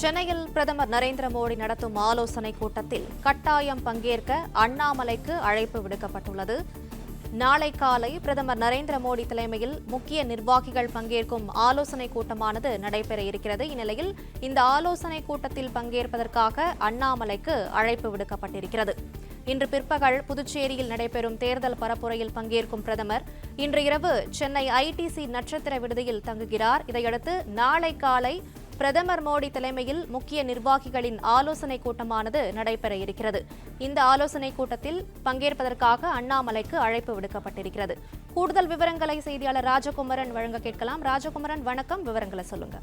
சென்னையில் பிரதமர் நரேந்திர மோடி நடத்தும் ஆலோசனைக் கூட்டத்தில் கட்டாயம் பங்கேற்க அண்ணாமலைக்கு அழைப்பு விடுக்கப்பட்டுள்ளது. நாளை காலை பிரதமர் நரேந்திர மோடி தலைமையில் முக்கிய நிர்வாகிகள் பங்கேற்கும் ஆலோசனைக் கூட்டமானது நடைபெற இருக்கிறது. இந்நிலையில் இந்த ஆலோசனைக் கூட்டத்தில் பங்கேற்பதற்காக அண்ணாமலைக்கு அழைப்பு விடுக்கப்பட்டிருக்கிறது. இன்று பிற்பகல் புதுச்சேரியில் நடைபெறும் தேர்தல் பரப்புரையில் பங்கேற்கும் பிரதமர் இன்று இரவு சென்னை ஐடிசி நட்சத்திர விடுதியில் தங்குகிறார். இதையடுத்து நாளை காலை பிரதமர் மோடி தலைமையில் முக்கிய நிர்வாகிகளின் ஆலோசனைக் கூட்டமானது நடைபெற இருக்கிறது. இந்த ஆலோசனைக் கூட்டத்தில் பங்கேற்பதற்காக அண்ணாமலைக்கு அழைப்பு விடுக்கப்பட்டிருக்கிறது. கூடுதல் விவரங்களை செய்தியாளர் ராஜகுமரன் வழங்க கேட்கலாம். ராஜகுமரன், வணக்கம். விவரங்களை சொல்லுங்க.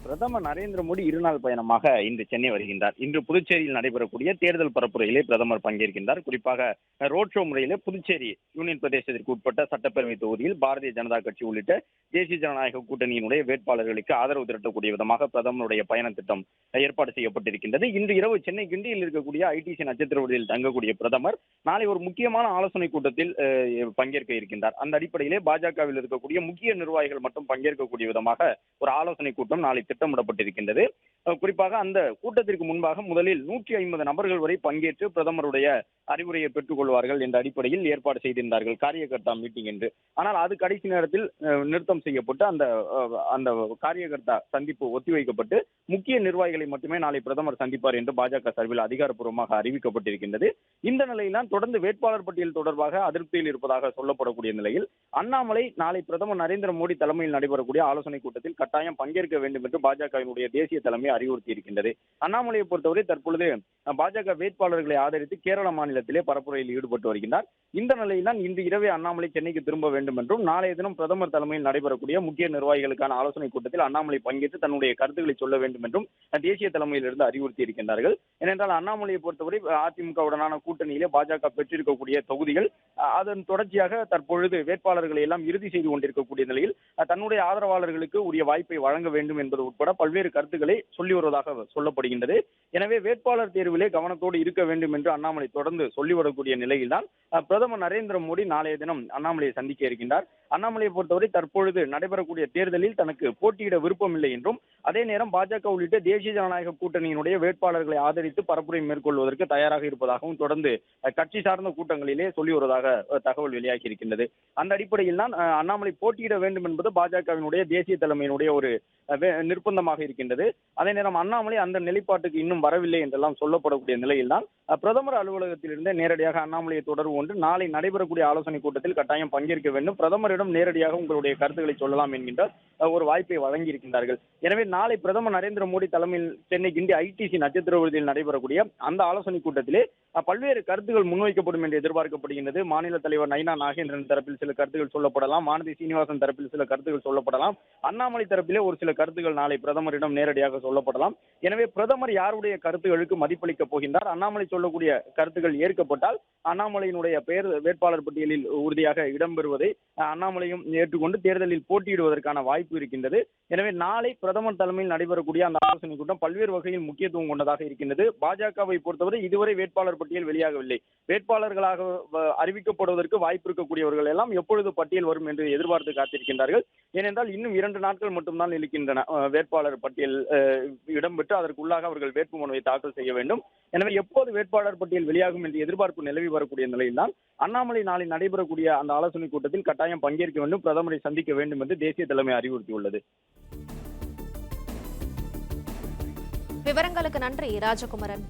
பிரதமர் நரேந்திர மோடி இருநாள் பயணமாக இன்று சென்னை வருகின்றார். இன்று புதுச்சேரியில் நடைபெறக்கூடிய தேர்தல் பரப்புரையிலே பிரதமர் பங்கேற்கின்றார். குறிப்பாக ரோட் ஷோ முறையிலே புதுச்சேரி யூனியன் பிரதேசத்திற்கு உட்பட்ட சட்டப்பேரவை தொகுதியில் பாரதிய ஜனதா கட்சி உள்ளிட்ட தேசிய ஜனநாயக கூட்டணியினுடைய வேட்பாளர்களுக்கு ஆதரவு திரட்டக்கூடிய விதமாக பிரதமருடைய பயண திட்டம் ஏற்பாடு செய்யப்பட்டிருக்கின்றது. இன்று இரவு சென்னை கிண்டியில் இருக்கக்கூடிய ஐடிசி நட்சத்திர விடுதியில் தங்கக்கூடிய பிரதமர் நாளை ஒரு முக்கியமான ஆலோசனை கூட்டத்தில் பங்கேற்க இருக்கின்றார். அந்த அடிப்படையிலே பாஜகவில் இருக்கக்கூடிய முக்கிய நிர்வாகிகள் மட்டும் பங்கேற்கக்கூடிய விதமாக ஒரு ஆலோசனை கூட்டம் நாளை திட்டமிடப்பட்டிருக்கின்றது. குறிப்பாக அந்த கூட்டத்திற்கு முன்பாக முதலில் 150 நபர்கள் வரை பங்கேற்று பிரதமருடைய அறிவுரையை பெற்றுக் கொள்வார்கள் என்ற அடிப்படையில் ஏற்பாடு செய்திருந்தார்கள் காரியகர்த்தா மீட்டிங் என்று. ஆனால் அது கடைசி நேரத்தில் நிறுத்தம் செய்யப்பட்டு அந்த காரியகர்த்தா சந்திப்பு ஒத்திவைக்கப்பட்டு முக்கிய நிர்வாகிகளை மட்டுமே நாளை பிரதமர் சந்திப்பார் என்று பாஜக சார்பில் அதிகாரப்பூர்வமாக அறிவிக்கப்பட்டிருக்கின்றது. இந்த நிலையில்தான் தொடர்ந்து வேட்பாளர் பட்டியல் தொடர்பாக அதிருப்தியில் இருப்பதாக சொல்லப்படக்கூடிய நிலையில் அண்ணாமலை நாளை பிரதமர் நரேந்திர மோடி தலைமையில் நடைபெறக்கூடிய ஆலோசனை கூட்டத்தில் கட்டாயம் பங்கேற்க வேண்டும் என்று பாஜகவினுடைய தேசிய தலைமை அறிவுறுத்தி இருக்கின்றது. அண்ணாமலையை பொறுத்தவரை தற்பொழுது பாஜக வேட்பாளர்களை ஆதரித்து கேரள மாநிலத்திலே பரப்புரையில் ஈடுபட்டு வருகிறார். இந்த நிலையில்தான் இன்று இரவே அண்ணாமலை சென்னைக்கு திரும்ப வேண்டும் என்றும் நாளைய தினம் பிரதமர் தலைமையில் நடைபெறக்கூடிய முக்கிய நிர்வாகிகளுக்கான ஆலோசனை கூட்டத்தில் அண்ணாமலை பங்கேற்று தன்னுடைய கருத்துக்களை சொல்ல வேண்டும் என்றும் தேசிய தலைமையிலிருந்து அறிவுறுத்தி இருக்கின்றார்கள். ஏனென்றால் அண்ணாமலையை பொறுத்தவரை அதிமுகவுடனான கூட்டணியிலே பாஜக பெற்றிருக்கக்கூடிய தொகுதிகள் அதன் தொடர்ச்சியாக தற்பொழுது வேட்பாளர்களை எல்லாம் இறுதி செய்து கொண்டிருக்கக்கூடிய நிலையில் தன்னுடைய ஆதரவாளர்களுக்கு உரிய வாய்ப்பை வழங்க வேண்டும் என்பது உட்பட பல்வேறு கருத்துக்களை சொல்லி வருவதாக சொல்லப்படுகின்றது. எனவே வேட்பாளர் தேர்விலே கவனத்தோடு இருக்க வேண்டும் என்று அண்ணாமலை தொடர்ந்து சொல்லி வரக்கூடிய நிலையில்தான் பிரதமர் நரேந்திர மோடி நாளைய தினம் அண்ணாமலையை சந்திக்க இருக்கின்றார். அண்ணாமலையை பொறுத்தவரை தற்பொழுது நடைபெறக்கூடிய தேர்தலில் தனக்கு போட்டியிட விருப்பம் இல்லை என்றும் அதே நேரம் பாஜக உள்ளிட்ட தேசிய ஜனநாயக கூட்டணியினுடைய வேட்பாளர்களை ஆதரித்து பரப்புரை மேற்கொள்வதற்கு தயாராக இருப்பதாகவும் தொடர்ந்து கட்சி சார்ந்த கூட்டங்களிலே சொல்லி வருவதாக தகவல் வெளியாகி இருக்கின்றது. அந்த அடிப்படையில் தான் அண்ணாமலை போட்டியிட வேண்டும் என்பது பாஜகவினுடைய தேசிய தலைமையினுடைய ஒரு நிர்பந்தமாக இருக்கின்றது. அதே நேரம் அண்ணாமலை அந்த நிலைப்பாட்டுக்கு இன்னும் வரவில்லை என்றெல்லாம் சொல்லப்படக்கூடிய நிலையில் தான் பிரதமர் அலுவலகத்திலிருந்து நேரடியாக அண்ணாமலையை தொடர்பு கொண்டு நாளை நடைபெறக்கூடிய ஆலோசனை கூட்டத்தில் கட்டாயம் பங்கேற்க வேண்டும், பிரதமரிடம் நேரடியாக உங்களுடைய கருத்துக்களை சொல்லலாம் என்கின்ற ஒரு வாய்ப்பை வழங்கி இருக்கின்றார்கள். எனவே நாளை பிரதமர் நரேந்திர மோடி தலைமையில் சென்னை கிண்டி ஐடிசி நட்சத்திர விடுதியில் நடைபெறக்கூடிய அந்த ஆலோசனை கூட்டத்திலே பல்வேறு கருத்துக்கள் முன்வைக்கப்படும் என்று எதிர்பார்க்கப்படுகின்றது. மாநில தலைவர் நயினா நாகேந்திரன் தரப்பில் சில கருத்துக்கள் சொல்லப்படலாம், வானதி சீனிவாசன் தரப்பில் சில கருத்துக்கள் சொல்லப்படலாம், அண்ணாமலை தரப்பிலே ஒரு சில கருத்துக்கள் நாளை பிரதமரிடம் நேரடியாக சொல்லப்படலாம். எனவே பிரதமர் யாருடைய கருத்துகளுக்கு மதிப்பளிக்கப் போகின்றார், அண்ணாமலை சொல்லக்கூடிய கருத்துக்கள் ஏற்கப்பட்டால் அண்ணாமலையினுடைய பெயர் வேட்பாளர் பட்டியலில் உறுதியாக இடம்பெறுவதை அண்ணாமலையும் ஏற்றுக்கொண்டு தேர்தலில் போட்டியிடுவதற்கான வாய்ப்பு இருக்கின்றது. எனவே நாளை பிரதமர் தலைமையில் நடைபெறக்கூடிய அந்த ஆலோசனை கூட்டம் பல்வேறு வகையில் முக்கியத்துவம் கொண்டதாக இருக்கின்றது. பாஜகவை பொறுத்தவரை இதுவரை வேட்பாளர் பட்டியல் வெளியாகவில்லை. வேட்பாளர்களாக அறிவிக்கப்படுவதற்கு வாய்ப்பு இருக்கக்கூடியவர்கள் எல்லாம் எப்பொழுது பட்டியல் வரும் என்று எதிர்பார்த்து காத்திருக்கின்றார்கள். ஏனென்றால் இன்னும் 2 நாட்கள் மட்டும்தான் இருக்கின்றன வேட்பாளர் பட்டியல் இடம்பெற்று அதற்குள்ளாக அவர்கள் வேட்புமனுவை தாக்கல் செய்ய வேண்டும். எனவே எப்போது வேட்பாளர் பட்டியல் வெளியாகும் என்று எதிர்பார்ப்பு நிலவி வரக்கூடிய நிலையில்தான் அண்ணாமலை நாளை நடைபெறக்கூடிய அந்த ஆலோசனை கூட்டத்தில் கட்டாயம் பங்கேற்க வேண்டும், பிரதமரை சந்திக்க வேண்டும் என்று தேசிய தலைமை அறிவுறுத்தியுள்ளது. விவரங்களுக்கு நன்றி ராஜகுமரன்.